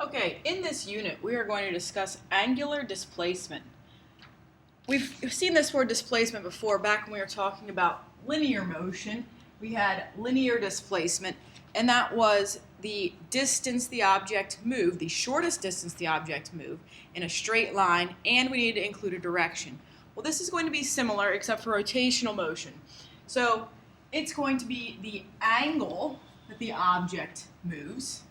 Okay, in this unit, we are going to discuss angular displacement. We've seen this word displacement before, back when we were talking about linear motion. We had linear displacement, and that was the distance the object moved, the shortest distance the object moved, in a straight line, and we needed to include a direction. Well, this is going to be similar, except for rotational motion. So it's going to be the angle that the object moves,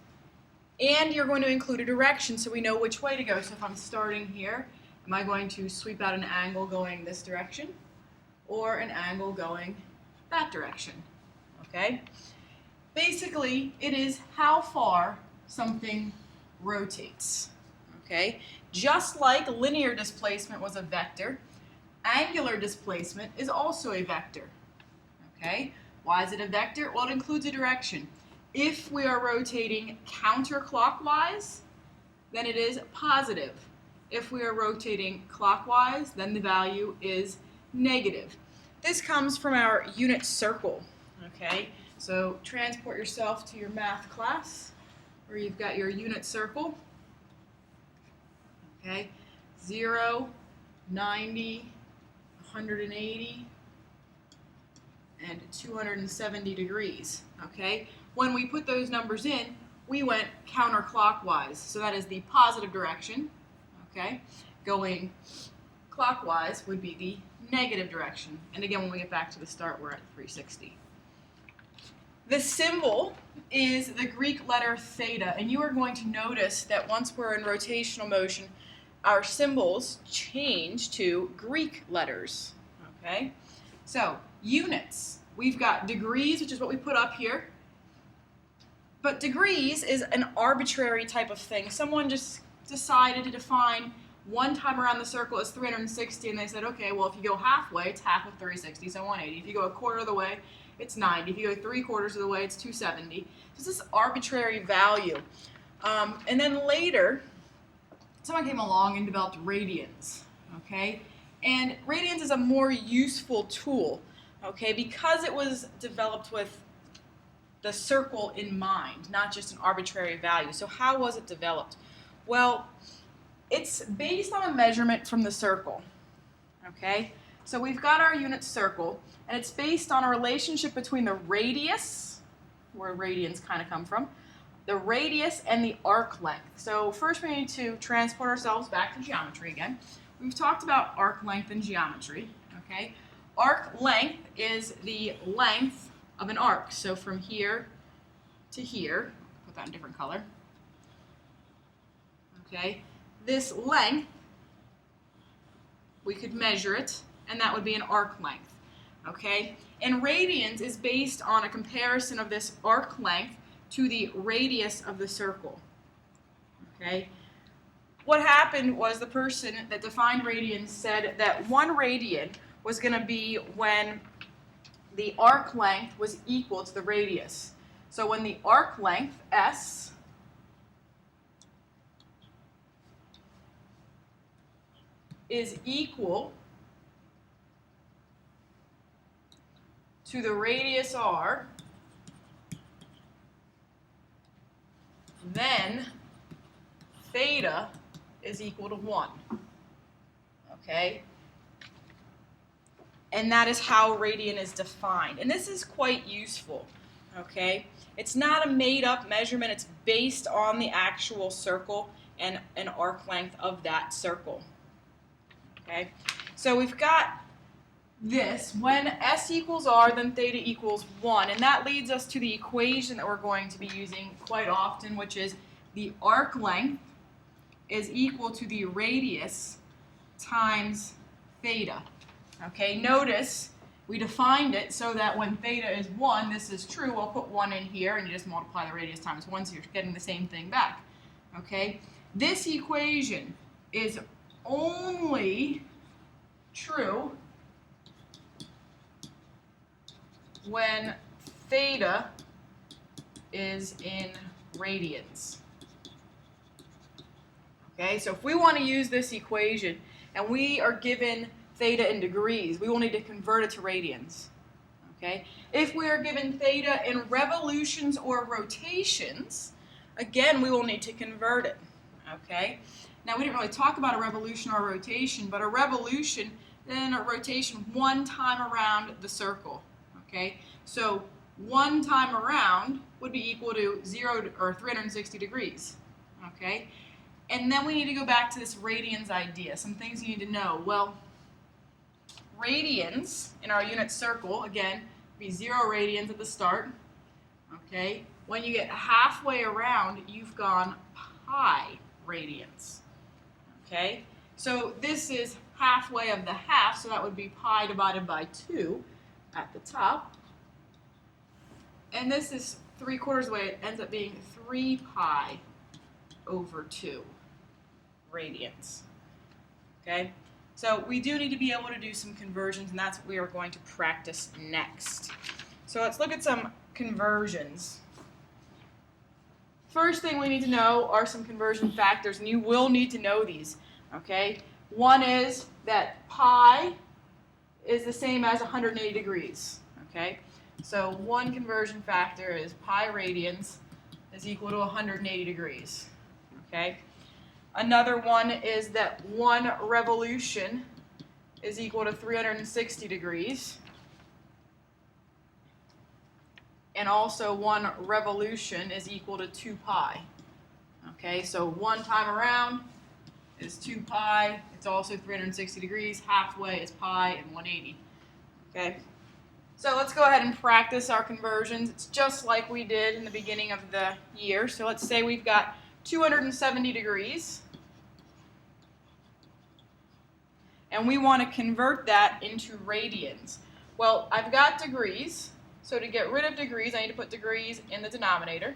and you're going to include a direction so we know which way to go. So if I'm starting here, am I going to sweep out an angle going this direction or an angle going that direction? Okay? Basically, it is how far something rotates. Okay? Just like linear displacement was a vector, angular displacement is also a vector. Okay? Why is it a vector? Well, it includes a direction. If we are rotating counterclockwise, then it is positive. If we are rotating clockwise, then the value is negative. This comes from our unit circle. Okay, so transport yourself to your math class where you've got your unit circle. Okay, 0, 90, 180, and 270 degrees. Okay. When we put those numbers in, we went counterclockwise. So that is the positive direction. Okay? Going clockwise would be the negative direction. And again, when we get back to the start, we're at 360. The symbol is the Greek letter theta. And you are going to notice that once we're in rotational motion, our symbols change to Greek letters. Okay? So, units. We've got degrees, which is what we put up here. But degrees is an arbitrary type of thing. Someone just decided to define one time around the circle as 360, and they said, okay, well, if you go halfway, it's half of 360, so 180. If you go a quarter of the way, it's 90. If you go 3/4 of the way, it's 270. So it's this arbitrary value. And then later, someone came along and developed radians, okay? And radians is a more useful tool, okay, because it was developed with the circle in mind, not just an arbitrary value. So how was it developed? Well, it's based on a measurement from the circle, okay? So we've got our unit circle, and it's based on a relationship between the radius, where radians kind of come from, the radius and the arc length. So first we need to transport ourselves back to geometry again. We've talked about arc length in geometry, okay? Arc length is the length of an arc. So from here to here, put that in a different color. Okay, this length, we could measure it, and that would be an arc length. Okay, and radians is based on a comparison of this arc length to the radius of the circle. Okay, what happened was the person that defined radians said that 1 radian was going to be when the arc length was equal to the radius. So when the arc length, S, is equal to the radius R, then theta is equal to 1. Okay? And that is how radian is defined. And this is quite useful, okay? It's not a made-up measurement. It's based on the actual circle and an arc length of that circle, okay? So we've got this. When S equals R, then theta equals 1. And that leads us to the equation that we're going to be using quite often, which is the arc length is equal to the radius times theta. Okay, notice we defined it so that when theta is 1, this is true. I'll put 1 in here, and you just multiply the radius times 1, so you're getting the same thing back. Okay, this equation is only true when theta is in radians. Okay, so if we want to use this equation and we are given theta in degrees, we will need to convert it to radians. Okay? If we are given theta in revolutions or rotations, again, we will need to convert it. Okay? Now, we didn't really talk about a revolution or a rotation, but a revolution, then a rotation one time around the circle. Okay? So, one time around would be equal to 0 or 360 degrees. Okay? And then we need to go back to this radians idea. Some things you need to know. Well, radians in our unit circle, again, be 0 radians at the start. Okay? When you get halfway around, you've gone pi radians. Okay? So this is halfway of the half, so that would be pi divided by 2 at the top. And this is 3/4 of the way. It ends up being 3 pi over 2 radians. Okay? So we do need to be able to do some conversions, and that's what we are going to practice next. So let's look at some conversions. First thing we need to know are some conversion factors, and you will need to know these. Okay? One is that pi is the same as 180 degrees. Okay? So one conversion factor is pi radians is equal to 180 degrees. Okay? Another one is that 1 revolution is equal to 360 degrees. And also 1 revolution is equal to 2 pi. Okay, so 1 time around is 2 pi. It's also 360 degrees. Halfway is pi and 180. Okay, so let's go ahead and practice our conversions. It's just like we did in the beginning of the year. So let's say we've got 270 degrees. And we want to convert that into radians. Well, I've got degrees. So to get rid of degrees, I need to put degrees in the denominator.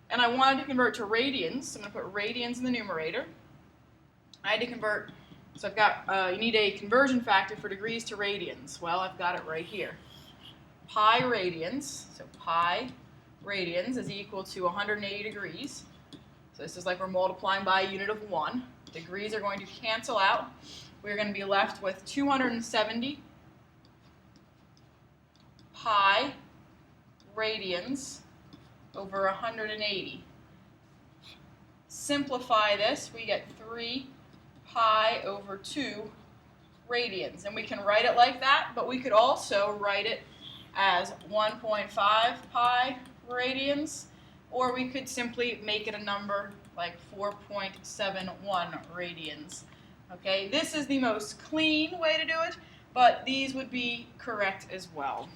And I wanted to convert to radians, so I'm going to put radians in the numerator. I had to convert, so I've got, you need a conversion factor for degrees to radians. Well, I've got it right here. Pi radians, so pi radians is equal to 180 degrees. So this is like we're multiplying by a unit of 1. Degrees are going to cancel out. We're going to be left with 270 pi radians over 180. Simplify this, we get 3 pi over 2 radians. And we can write it like that, but we could also write it as 1.5 pi radians, or we could simply make it a number like 4.71 radians. Okay, this is the most clean way to do it, but these would be correct as well.